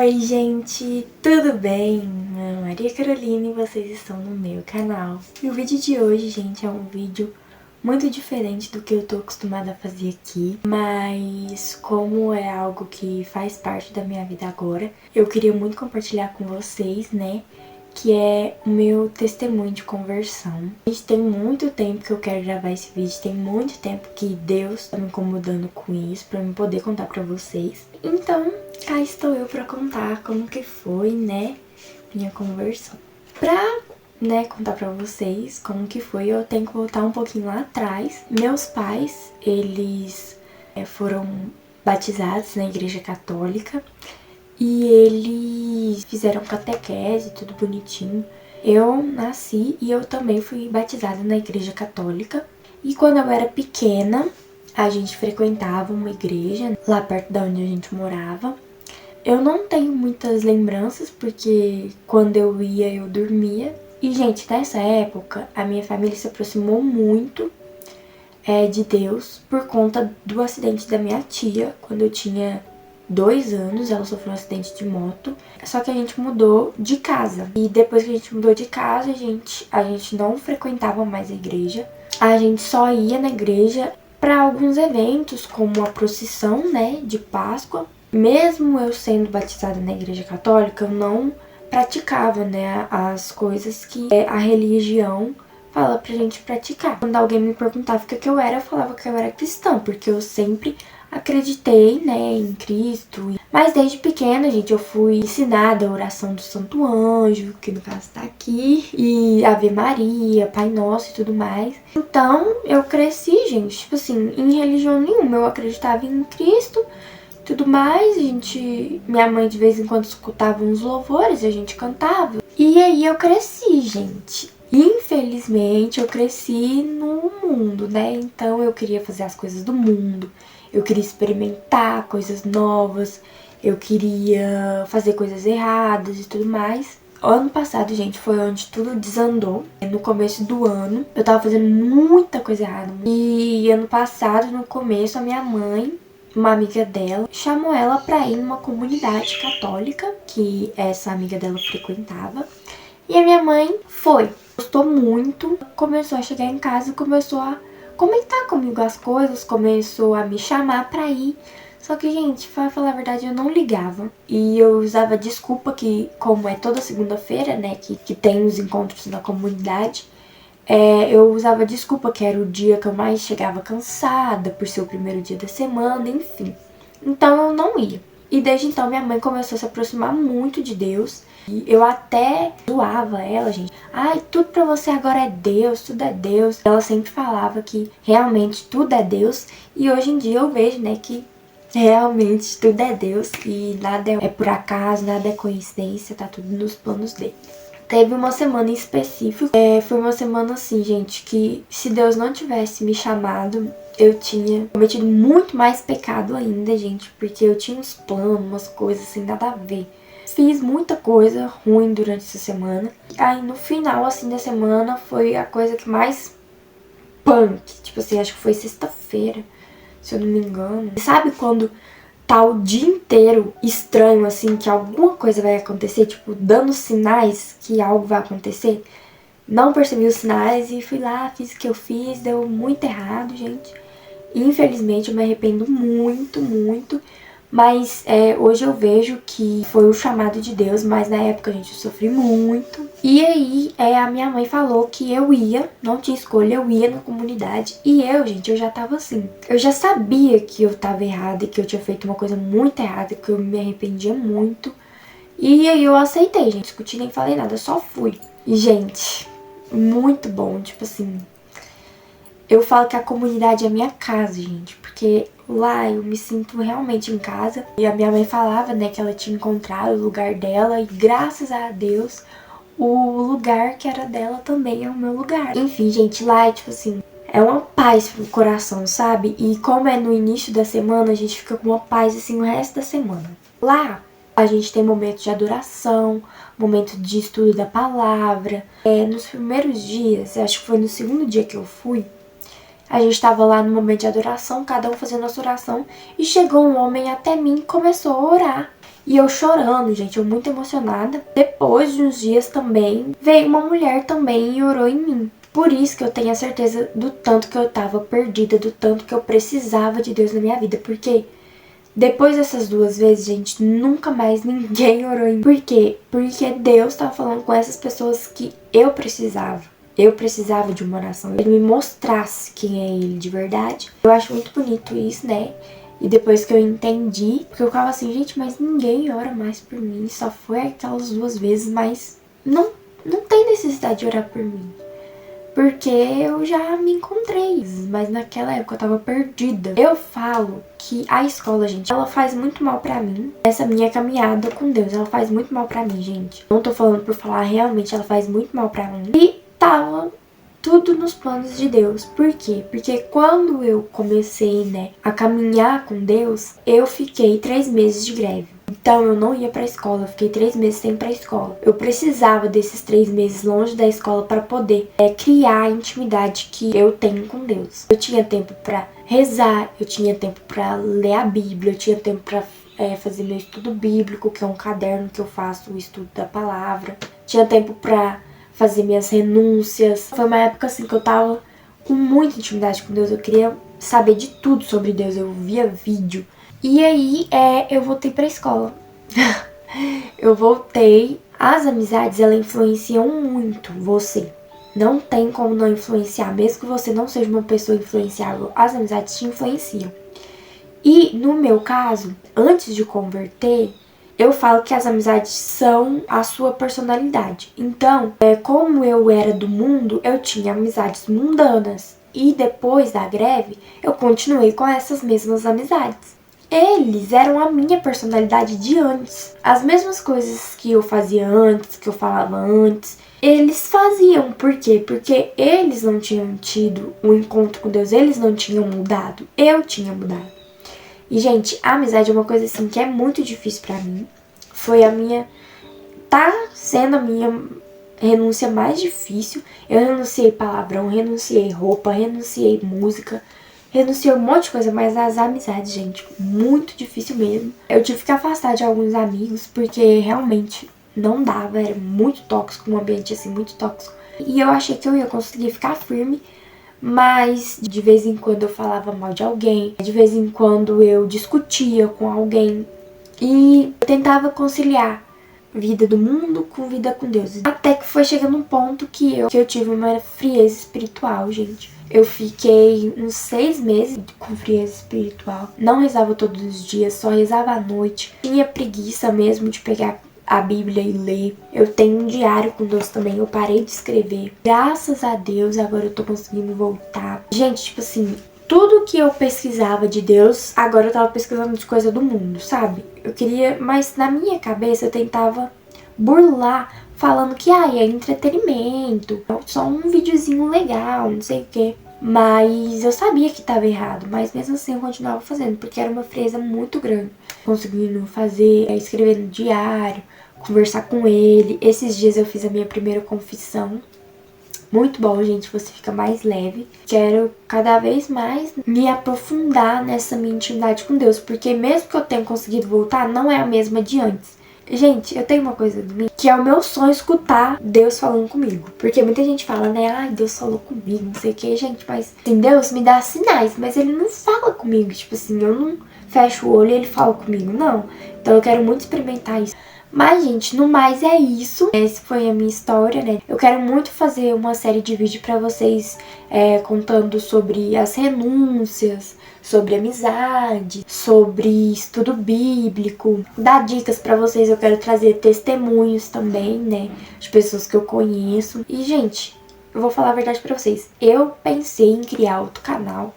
Oi gente, tudo bem? Meu nome é Maria Carolina e vocês estão no meu canal. E o vídeo de hoje, gente, é um vídeo muito diferente do que eu tô acostumada a fazer aqui, mas como é algo que faz parte da minha vida agora, eu queria muito compartilhar com vocês, né? Que é o meu testemunho de conversão. Gente, tem muito tempo que eu quero gravar esse vídeo, tem muito tempo que Deus tá me incomodando com isso, pra eu poder contar pra vocês. Então, cá estou eu pra contar como que foi, né, minha conversão. Pra, né, contar pra vocês como que foi, eu tenho que voltar um pouquinho lá atrás. Meus pais, eles foram batizados na igreja católica. E eles fizeram catequese, tudo bonitinho. Eu nasci e eu também fui batizada na igreja católica. E quando eu era pequena, a gente frequentava uma igreja lá perto da onde a gente morava. Eu não tenho muitas lembranças, porque quando eu ia, eu dormia. E, gente, nessa época, a minha família se aproximou muito de Deus por conta do acidente da minha tia, quando eu tinha 2 anos, ela sofreu um acidente de moto. Só que a gente mudou de casa. E depois que a gente mudou de casa, a gente não frequentava mais a igreja. A gente só ia na igreja para alguns eventos, como a procissão, né, de Páscoa. Mesmo eu sendo batizada na igreja católica, eu não praticava, né, as coisas que a religião fala pra gente praticar. Quando alguém me perguntava o que eu era, eu falava que eu era cristã, porque eu sempre acreditei, né, em Cristo. Mas desde pequena, gente, eu fui ensinada a oração do Santo Anjo, que no caso tá aqui, e Ave Maria, Pai Nosso e tudo mais. Então, eu cresci, gente, tipo assim, em religião nenhuma. Eu acreditava em Cristo, tudo mais. Minha mãe de vez em quando escutava uns louvores, a gente cantava. E aí eu cresci, gente. Infelizmente, eu cresci no mundo, né? Então eu queria fazer as coisas do mundo, eu queria experimentar coisas novas, eu queria fazer coisas erradas e tudo mais. Ano passado, gente, foi onde tudo desandou. No começo do ano, eu tava fazendo muita coisa errada. E ano passado, no começo, a minha mãe, uma amiga dela, chamou ela pra ir numa comunidade católica que essa amiga dela frequentava. E a minha mãe foi, gostou muito, começou a chegar em casa e começou a comentar comigo as coisas, começou a me chamar pra ir. Só que, gente, pra falar a verdade, eu não ligava. E eu usava desculpa que, como é toda segunda-feira, né, que tem os encontros na comunidade, eu usava desculpa que era o dia que eu mais chegava cansada, por ser o primeiro dia da semana, enfim. Então eu não ia. E desde então minha mãe começou a se aproximar muito de Deus. E eu até zoava ela, gente. Ai, tudo pra você agora é Deus, tudo é Deus. Ela sempre falava que realmente tudo é Deus. E hoje em dia eu vejo, né, que realmente tudo é Deus. E nada é por acaso, nada é coincidência, tá tudo nos planos dele. Teve uma semana em específico, foi uma semana assim, gente, que se Deus não tivesse me chamado, eu tinha cometido muito mais pecado ainda, gente, porque eu tinha uns planos, umas coisas assim, nada a ver. Fiz muita coisa ruim durante essa semana. Aí no final, assim, da semana, foi a coisa que mais punk, tipo assim, acho que foi sexta-feira, se eu não me engano. Sabe quando tá o dia inteiro estranho, assim, que alguma coisa vai acontecer, tipo, dando sinais que algo vai acontecer? Não percebi os sinais e fui lá, fiz o que eu fiz, deu muito errado, gente. Infelizmente, eu me arrependo muito, muito. Mas hoje eu vejo que foi o chamado de Deus, mas na época, gente, eu sofri muito. E aí, a minha mãe falou que eu ia, não tinha escolha, eu ia na comunidade. E eu, gente, eu já tava assim. Eu já sabia que eu tava errada e que eu tinha feito uma coisa muito errada, que eu me arrependia muito. E aí eu aceitei, gente, discuti, nem falei nada, só fui. E, gente, muito bom, tipo assim. Eu falo que a comunidade é a minha casa, gente, porque lá eu me sinto realmente em casa. E a minha mãe falava, né, que ela tinha encontrado o lugar dela e graças a Deus o lugar que era dela também é o meu lugar. Enfim, gente, lá é tipo assim, é uma paz pro coração, sabe? E como é no início da semana, a gente fica com uma paz assim o resto da semana. Lá a gente tem momentos de adoração, momento de estudo da palavra. Nos primeiros dias, acho que foi no segundo dia que eu fui, a gente estava lá no momento de adoração, cada um fazendo a sua oração, e chegou um homem até mim e começou a orar. E eu chorando, gente, eu muito emocionada. Depois de uns dias também, veio uma mulher também e orou em mim. Por isso que eu tenho a certeza do tanto que eu tava perdida, do tanto que eu precisava de Deus na minha vida. Porque depois dessas 2 vezes, gente, nunca mais ninguém orou em mim. Por quê? Porque Deus tava falando com essas pessoas que eu precisava. Eu precisava de uma oração. Ele me mostrasse quem é Ele de verdade. Eu acho muito bonito isso, né? E depois que eu entendi, porque eu ficava assim, gente, mas ninguém ora mais por mim. Só foi aquelas 2 vezes, mas não tem necessidade de orar por mim. Porque eu já me encontrei, mas naquela época eu tava perdida. Eu falo que a escola, gente, ela faz muito mal pra mim. Essa minha caminhada com Deus, ela faz muito mal pra mim, gente. Não tô falando por falar, realmente ela faz muito mal pra mim. E tava tudo nos planos de Deus. Por quê? Porque quando eu comecei, né, a caminhar com Deus, eu fiquei 3 meses de greve. Então eu não ia pra escola, eu fiquei 3 meses sem ir pra escola. Eu precisava desses 3 meses longe da escola para poder criar a intimidade que eu tenho com Deus. Eu tinha tempo pra rezar, eu tinha tempo pra ler a Bíblia, eu tinha tempo pra fazer meu estudo bíblico, que é um caderno que eu faço o estudo da palavra. Tinha tempo pra fazer minhas renúncias. Foi uma época assim que eu tava com muita intimidade com Deus, eu queria saber de tudo sobre Deus, eu via vídeo. E aí, eu voltei pra escola. Eu voltei. As amizades, elas influenciam muito você. Não tem como não influenciar. Mesmo que você não seja uma pessoa influenciável, as amizades te influenciam. E, no meu caso, antes de converter, eu falo que as amizades são a sua personalidade. Então, como eu era do mundo, eu tinha amizades mundanas. E depois da greve, eu continuei com essas mesmas amizades. Eles eram a minha personalidade de antes. As mesmas coisas que eu fazia antes, que eu falava antes, eles faziam. Por quê? Porque eles não tinham tido um encontro com Deus, eles não tinham mudado. Eu tinha mudado. E, gente, a amizade é uma coisa assim que é muito difícil pra mim. Foi a minha... Tá sendo a minha renúncia mais difícil. Eu renunciei palavrão, renunciei roupa, renunciei música, renunciei um monte de coisa, mas as amizades, gente, muito difícil mesmo. Eu tive que afastar de alguns amigos, porque realmente não dava, era muito tóxico, um ambiente assim, muito tóxico. E eu achei que eu ia conseguir ficar firme, mas de vez em quando eu falava mal de alguém, de vez em quando eu discutia com alguém. E eu tentava conciliar vida do mundo com vida com Deus. Até que foi chegando um ponto que eu tive uma frieza espiritual, gente. Eu fiquei uns 6 meses com frieza espiritual. Não rezava todos os dias, só rezava à noite. Tinha preguiça mesmo de pegar a Bíblia e ler. Eu tenho um diário com Deus também, eu parei de escrever. Graças a Deus, agora eu tô conseguindo voltar. Gente, tipo assim, tudo que eu pesquisava de Deus, agora eu tava pesquisando de coisa do mundo, sabe? Eu queria, mas na minha cabeça eu tentava burlar, falando que é entretenimento, só um videozinho legal, não sei o que. Mas eu sabia que tava errado, mas mesmo assim eu continuava fazendo, porque era uma frieza muito grande. Conseguindo fazer, escrever no diário, conversar com ele. Esses dias eu fiz a minha primeira confissão. Muito bom, gente, você fica mais leve. Quero cada vez mais me aprofundar nessa minha intimidade com Deus, porque mesmo que eu tenha conseguido voltar, não é a mesma de antes. Gente, eu tenho uma coisa de mim, que é o meu sonho escutar Deus falando comigo. Porque muita gente fala, né, ai, Deus falou comigo, não sei o que, gente, mas assim, Deus me dá sinais, mas ele não fala comigo, tipo assim, eu não fecho o olho e ele fala comigo, não. Então eu quero muito experimentar isso. Mas, gente, no mais é isso. Essa foi a minha história, né? Eu quero muito fazer uma série de vídeos pra vocês contando sobre as renúncias, sobre amizade, sobre estudo bíblico, dar dicas pra vocês. Eu quero trazer testemunhos também, né? De pessoas que eu conheço. E, gente, eu vou falar a verdade pra vocês. Eu pensei em criar outro canal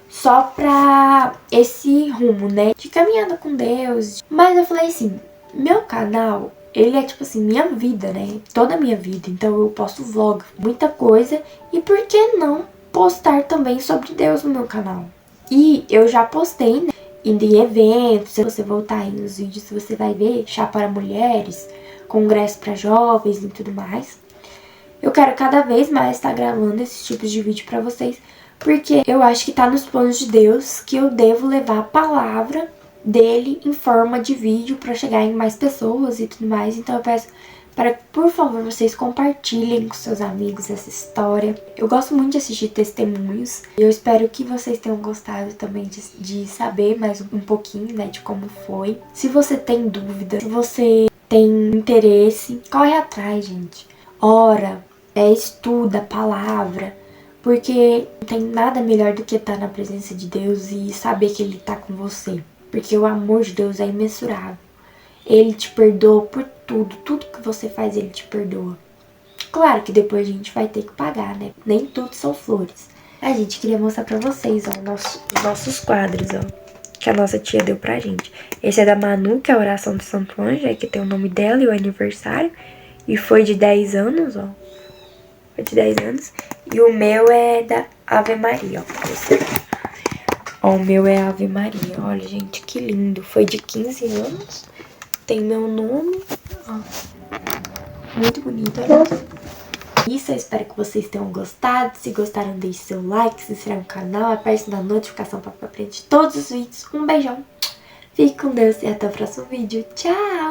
só pra esse rumo, né? De caminhada com Deus. Mas eu falei assim, meu canal, ele é tipo assim, minha vida, né? Toda a minha vida. Então eu posto vlog, muita coisa. E por que não postar também sobre Deus no meu canal? E eu já postei, né? Indo em eventos. Se você voltar aí nos vídeos, você vai ver chá para mulheres, congresso para jovens e tudo mais. Eu quero cada vez mais estar gravando esses tipos de vídeo pra vocês, porque eu acho que tá nos planos de Deus que eu devo levar a palavra dele em forma de vídeo para chegar em mais pessoas e tudo mais. Então eu peço para que, por favor, vocês compartilhem com seus amigos essa história. Eu gosto muito de assistir testemunhos e eu espero que vocês tenham gostado também de saber mais um pouquinho, né, de como foi. Se você tem dúvida, se você tem interesse, corre atrás, gente. Ora, estuda a palavra, porque não tem nada melhor do que estar na presença de Deus e saber que Ele tá com você. Porque o amor de Deus é imensurável. Ele te perdoa por tudo. Tudo que você faz, Ele te perdoa. Claro que depois a gente vai ter que pagar, né? Nem tudo são flores. A gente queria mostrar pra vocês, ó, os nossos quadros, ó, que a nossa tia deu pra gente. Esse é da Manu, que é a oração do Santo Anjo, é que tem o nome dela e o aniversário. E foi de 10 anos, ó. Foi de 10 anos. E o meu é da Ave Maria, ó. Esse aqui. Ó, o meu é Ave Maria. Olha, gente, que lindo. Foi de 15 anos. Tem meu nome. Ó. Muito bonito, olha. Isso, eu espero que vocês tenham gostado. Se gostaram, deixe seu like, se inscreva no canal, aperte na notificação para ficar frente de todos os vídeos. Um beijão. Fique com Deus e até o próximo vídeo. Tchau!